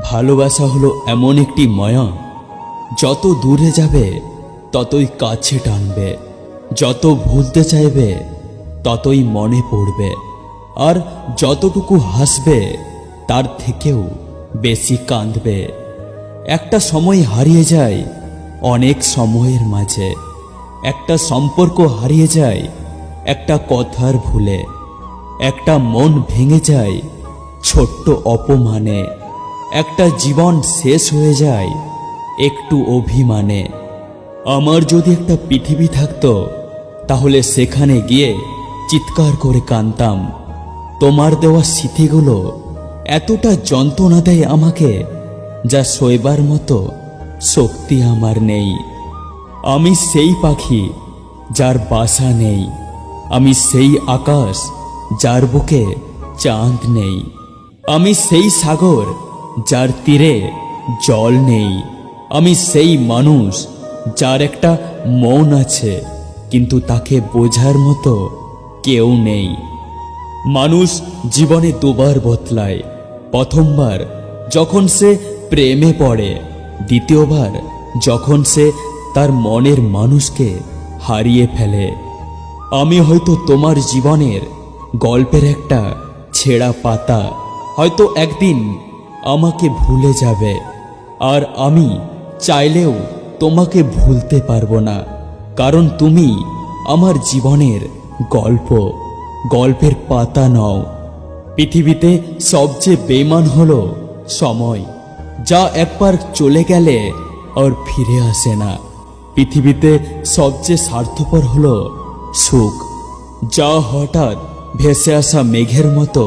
ভালোবাসা হলো এমন একটি মায়া, যত দূরে যাবে ততই কাছে টানবে, যত ভুলতে চাইবে ততই মনে পড়বে, আর যতটুকু হাসবে তার থেকেও বেশি কাঁদবে। একটা সময় হারিয়ে যায় অনেক সময়ের মাঝে, একটা সম্পর্ক হারিয়ে যায় একটা কথার ভুলে, একটা মন ভেঙে যায় ছোট্ট অপমানে, একটা জীবন শেষ হয়ে যায় একটু অভিমানে। আমার যদি একটা পৃথিবী থাকতো, তাহলে সেখানে গিয়ে চিৎকার করে কাঁদতাম। তোমার দেওয়া স্মৃতিগুলো এতটা যন্ত্রণা দেয় আমাকে, যা সইবার মতো শক্তি আমার নেই। আমি সেই পাখি যার বাসা নেই, আমি সেই আকাশ যার বুকে চাঁদ নেই, আমি সেই সাগর যার তীরে জল নেই, আমি সেই মানুষ যার একটা মন আছে কিন্তু তাকে বোঝার মতো কেউ নেই। মানুষ জীবনে দুবার বদলায়, প্রথমবার যখন সে প্রেমে পড়ে, দ্বিতীয়বার যখন সে তার মনের মানুষকে হারিয়ে ফেলে। আমি হয়তো তোমার জীবনের গল্পের একটা ছেঁড়া পাতা, হয়তো একদিন আমাকে ভুলে যাবে, আর আমি চাইলেও তোমাকে ভুলতে পারবো না, কারণ তুমি আমার জীবনের গল্প, গল্পের পাতা নও। পৃথিবীতে সবচেয়ে বেঈমান হলো সময়, যা একবার চলে গেলে আর ফিরে আসে না। পৃথিবীতে সবচেয়ে স্বার্থপর হলো সুখ, যা হঠাৎ ভেসে আসা মেঘের মতো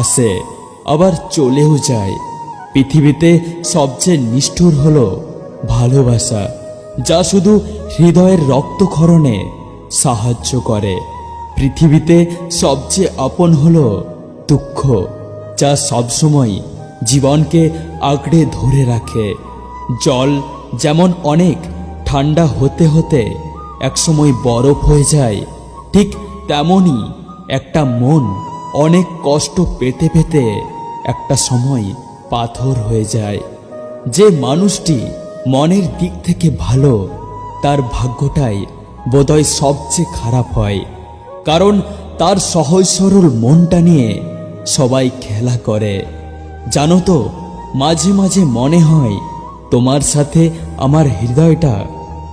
আসে আবার চলেও যায়। পৃথিবীতে সবচেয়ে নিষ্ঠুর হলো ভালোবাসা, যা শুধু হৃদয়ের রক্তক্ষরণে সাহায্য করে। পৃথিবীতে সবচেয়ে আপন হলো দুঃখ, যা সবসময় জীবনকে আঁকড়ে ধরে রাখে। জল যেমন অনেক ঠান্ডা হতে হতে একসময় বরফ হয়ে যায়, ঠিক তেমনই একটা মন অনেক কষ্ট পেতে পেতে একটা সময় পাথর হয়ে যায়। যে মানুষটি মনের দিক থেকে ভালো, তার ভাগ্যটাই বোধহয় সবচেয়ে খারাপ হয়, কারণ তার সহজ সরল মনটা নিয়ে সবাই খেলা করে। জানো তো, মাঝে মাঝে মনে হয় তোমার সাথে আমার হৃদয়টা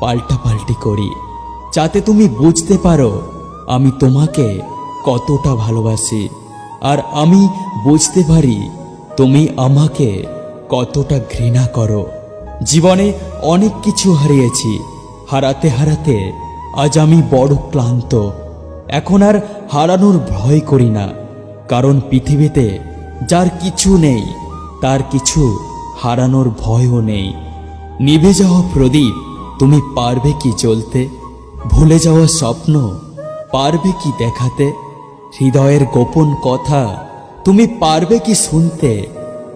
পাল্টাপাল্টি করি, যাতে তুমি বুঝতে পারো আমি তোমাকে কতটা ভালোবাসি, আর আমি বুঝতে পারি তুমি আমাকে কতটা ঘৃণা করো। জীবনে অনেক কিছু হারিয়েছি, হারাতে হারাতে আজ আমি বড় ক্লান্ত। এখন আর হারানোর ভয় করি না, কারণ পৃথিবীতে যার কিছু নেই তার কিছু হারানোর ভয়ও নেই। নিভে যাওয়া প্রদীপ তুমি পারবে কি জ্বলতে? ভুলে যাওয়া স্বপ্ন পারবে কি দেখাতে? হৃদয়ের গোপন কথা তুমি পারবে কি শুনতে?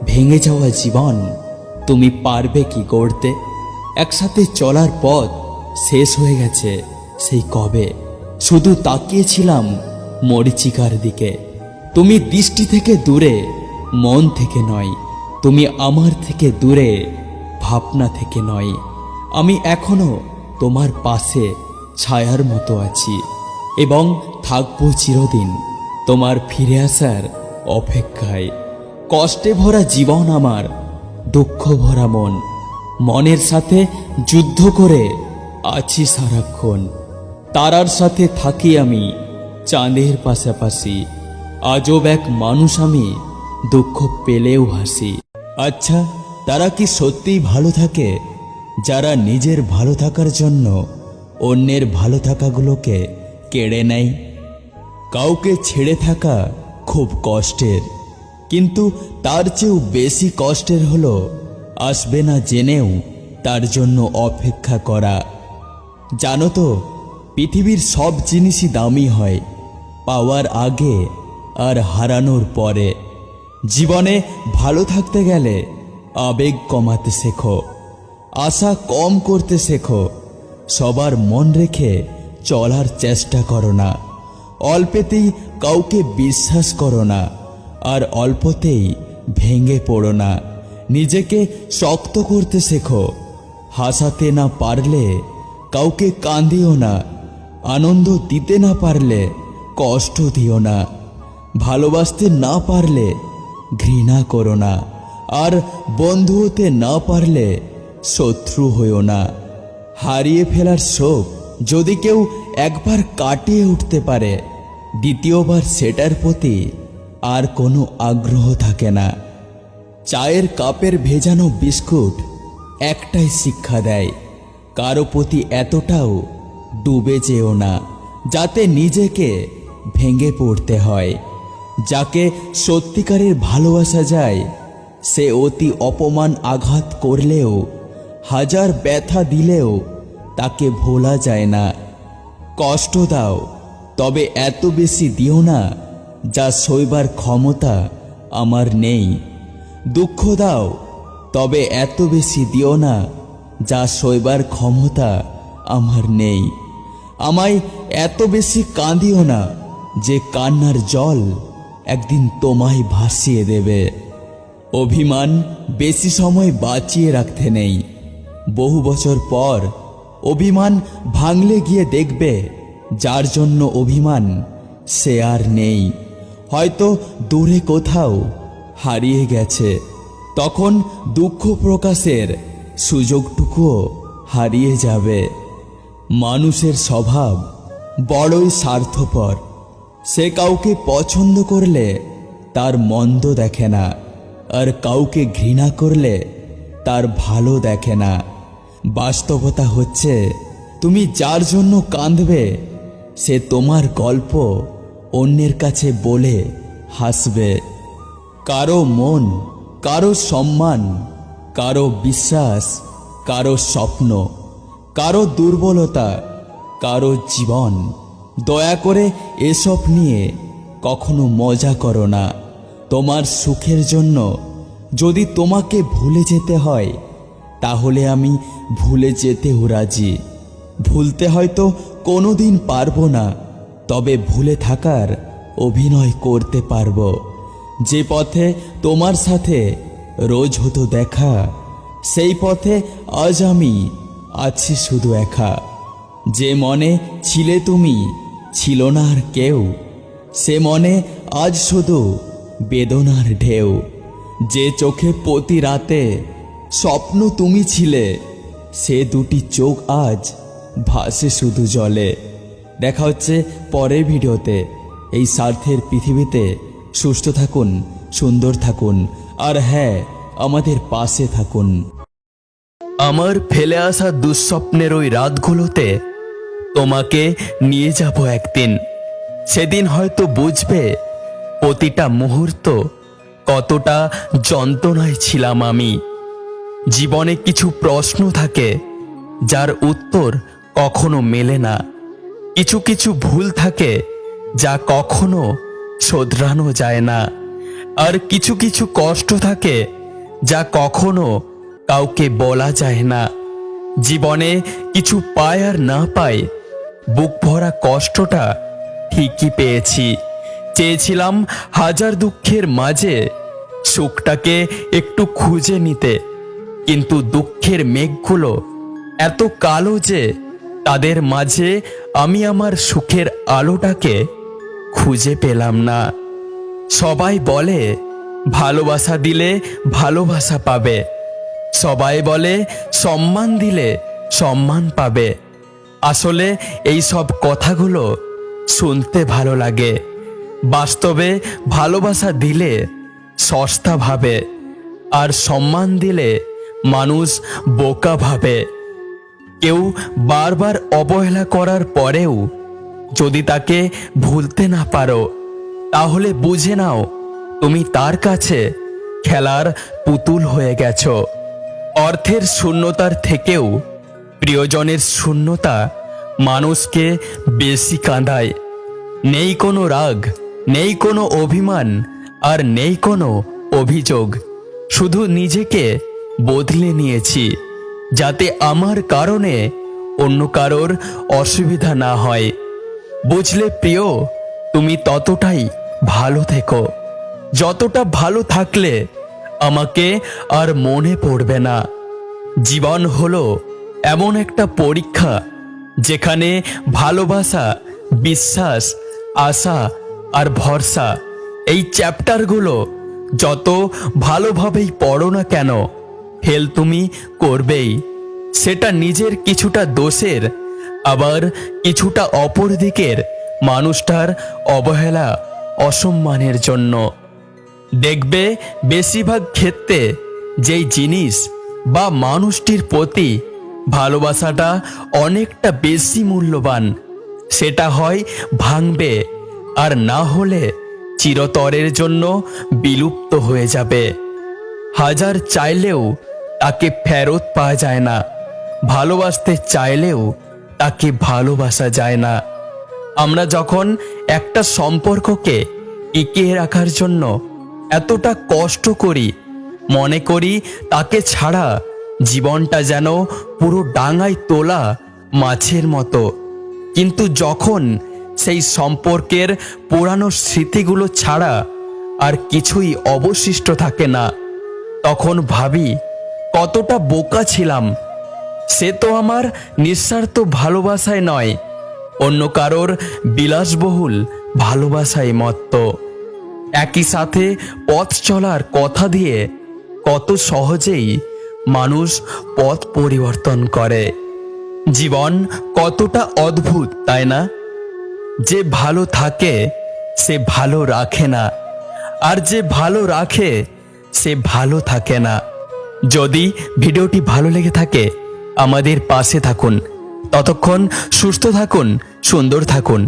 ভেঙে যাওয়া জীবন তুমি পারবে কি গড়তে? একসাথে চলার পথ শেষ হয়ে গেছে সেই কবে, শুধু তাকিয়েছিলাম মরীচিকার দিকে। তুমি দৃষ্টি থেকে দূরে, মন থেকে নয়, তুমি আমার থেকে দূরে, ভাবনা থেকে নয়। আমি এখনো তোমার পাশে ছায়ার মতো আছি, এবং থাকবো চিরদিন তোমার ফিরে আসার অপেক্ষায়। কষ্টে ভরা জীবন আমার, দুঃখ ভরা মন, মনের সাথে যুদ্ধ করে আছি সারাক্ষণ। তারার সাথে থাকি আমি চাঁদের পাশাপাশি, আজব এক মানুষ আমি, দুঃখ পেলেও হাসি। আচ্ছা, তারা কি সত্যিই ভালো থাকে যারা নিজের ভালো থাকার জন্য অন্যের ভালো থাকাগুলোকে কেড়ে নেয়? কাউকে ছেড়ে থাকা খুব কষ্টের, কিন্তু তার চেয়েও বেশি কষ্টের হলো আসবে না জেনেও তার জন্য অপেক্ষা করা। জানো তো, পৃথিবীর সব জিনিসই দামি হয় পাওয়ার আগে আর হারানোর পরে। জীবনে ভালো থাকতে গেলে আবেগ কমাতে শেখো, আশা কম করতে শেখো, সবার মন রেখে চলার চেষ্টা করো না, অল্পেতেই কাউকে বিশ্বাস করো না, আর অল্পতেই ভেঙে পড়ো না। নিজেকে শক্ত করতে শেখো। হাসাতে না পারলে কাউকে কাঁদিও না, আনন্দ দিতে না পারলে কষ্ট দিও না, ভালোবাসতে না পারলে ঘৃণা করো না, আর বন্ধু হতে না পারলে শত্রু হইও না। হারিয়ে ফেলার শোক যদি কেউ একবার কাটিয়ে উঠতে পারে, দ্বিতীয়বার সেটার প্রতি আর কোনো আগ্রহ থাকে না। চায়ের কাপের ভেজানো বিস্কুট একটাই শিক্ষা দেয়, কারো প্রতি এতটাও ডুবে যেও না যাতে নিজেকে ভেঙে পড়তে হয়। যাকে সত্যিকারের ভালোবাসা যায় সে অতি অপমান আঘাত করলেও, হাজার ব্যথা দিলেও তাকে ভোলা যায় না। কষ্ট দাও, তবে এত বেশি দিও না যা সইবার ক্ষমতা আমার নেই। দুঃখ দাও, তবে এত বেশি দিও না যা সইবার ক্ষমতা আমার নেই। আমায় এত বেশি কাঁদিও না যে কান্নার জল একদিন তোমায় ভাসিয়ে দেবে। অভিমান বেশি সময় বাঁচিয়ে রাখতে নেই। বহু বছর পর অভিমান ভাঙলে গিয়ে দেখবে যার জন্য অভিমান সে আর নেই, হয়তো দূরে কোথাও হারিয়ে গেছে। তখন দুঃখ প্রকাশের সুযোগটুকুও হারিয়ে যাবে। মানুষের স্বভাব বড়ই স্বার্থপর। সে কাউকে পছন্দ করলে তার মন্দ দেখে না, আর কাউকে ঘৃণা করলে তার ভালো দেখে না। বাস্তবতা হচ্ছে, তুমি যার জন্য কাঁদবে সে তোমার গল্প অন্যের কাছে বলে হাসবে। কারো মন, কারো সম্মান, কারো বিশ্বাস, কারো স্বপ্ন, কারো দুর্বলতা, কারো জীবন। দয়া করে এসব নিয়ে কখনো মজা করো না। তোমার সুখের জন্য যদি তোমাকে ভুলে যেতে হয়, তাহলে আমি ভুলে যেতেও রাজি। ভুলতে হয়তো কোনোদিন পারবো না, তবে ভুলে থাকার অভিনয় করতে পারবো। যে পথে তোমার সাথে রোজ হতো দেখা, সেই পথে আজ আমি আছি শুধু একা। যে মনে ছিলে তুমি, ছিল না আর কেউ, সে মনে আজ শুধু বেদনার ঢেউ। যে চোখে প্রতি রাতে স্বপ্ন তুমি ছিলে, সে দুটি চোখ আজ ভাসে শুধু জলে। দেখা হচ্ছে পরের ভিডিওতে। এই স্বার্থের পৃথিবীতে সুস্থ থাকুন, সুন্দর থাকুন, আর হ্যাঁ, আমাদের পাশে থাকুন। আমার ফেলে আসা দুঃস্বপ্নের ওই রাতগুলোতে তোমাকে নিয়ে যাব একদিন। সেদিন হয়তো বুঝবে প্রতিটা মুহূর্ত কতটা যন্ত্রণায় ছিলাম আমি। জীবনে কিছু প্রশ্ন থাকে যার উত্তর কখনো মেলে না। কিছু কিছু ভুল থাকে যা কখনো শোধরানো যায় না। আর কিছু কিছু কষ্ট থাকে যা কখনো কাউকে বলা যায় না। জীবনে কিছু পায় আর না পায়, বুক ভরা কষ্টটা ঠিকই পেয়েছি। চেয়েছিলাম হাজার দুঃখের মাঝে সুখটাকে একটু খুঁজে নিতে, কিন্তু দুঃখের মেঘগুলো এত কালো যে তাদের মাঝে আমি আমার সুখের আলোটাকে খুঁজে পেলাম না। সবাই বলে ভালোবাসা দিলে ভালোবাসা পাবে, সবাই বলে সম্মান দিলে সম্মান পাবে। আসলে এই সব কথাগুলো শুনতে ভালো লাগে, বাস্তবে ভালোবাসা দিলে সস্তা ভাবে, আর সম্মান দিলে মানুষ বোকা ভাবে। কেউ বারবার অবহেলা করার পরেও যদি তাকে ভুলতে না পারো, তাহলে বুঝে নাও তুমি তার কাছে খেলার পুতুল হয়ে গেছো। অর্থের শূন্যতার থেকেও প্রিয়জনের শূন্যতা মানুষকে বেশি কাঁদায়। নেই কোনো রাগ, নেই কোনো অভিমান, আর নেই কোনো অভিযোগ। শুধু নিজেকে বদলে নিয়েছি যাতে আমার কারণে অন্য কারোর অসুবিধা না হয়। বুঝলে প্রিয়, তুমি ততটাই ভালো থেকো যতটা ভালো থাকলে আমাকে আর মনে পড়বে না। জীবন হলো এমন একটা পরীক্ষা যেখানে ভালোবাসা, বিশ্বাস, আশা আর ভরসা, এই চ্যাপ্টারগুলো যত ভালোভাবেই পড়ো না কেন, ফেল তুমি করবেই। সেটা নিজের কিছুটা দোষের, আবার কিছুটা অপর দিকের মানুষটার অবহেলা, অসম্মানের জন্য। দেখবে বেশিরভাগ ক্ষেত্রে যেই জিনিস বা মানুষটির প্রতি ভালোবাসাটা অনেকটা বেশি মূল্যবান, সেটা হয় ভাঙবে, আর না হলে চিরতরের জন্য বিলুপ্ত হয়ে যাবে। হাজার চাইলেও তাকে ফেরত পাওয়া যায় না, ভালোবাসতে চাইলেও তাকে ভালোবাসা যায় না। আমরা যখন একটা সম্পর্ককে টিকিয়ে রাখার জন্য এতটা কষ্ট করি, মনে করি তাকে ছাড়া জীবনটা যেন পুরো ডাঙায় তোলা মাছের মতো। কিন্তু যখন সেই সম্পর্কের পুরানো স্মৃতিগুলো ছাড়া আর কিছুই অবশিষ্ট থাকে না, তখন ভাবি কতটা বোকা ছিলাম। সে তো আমার নিঃস্বার্থ ভালোবাসায় নয়, অন্য কারোর বিলাসবহুল ভালোবাসায় মত্ত। একই সাথে পথ চলার কথা দিয়ে কত সহজেই মানুষ পথ পরিবর্তন করে। জীবন কতটা অদ্ভুত, তাই না? যে ভালো থাকে সে ভালো রাখে না, আর যে ভালো রাখে সে ভালো থাকে না। যদি ভিডিওটি ভালো লেগে থাকে আমাদের পাশে থাকুন। ততক্ষণ সুস্থ থাকুন, সুন্দর থাকুন।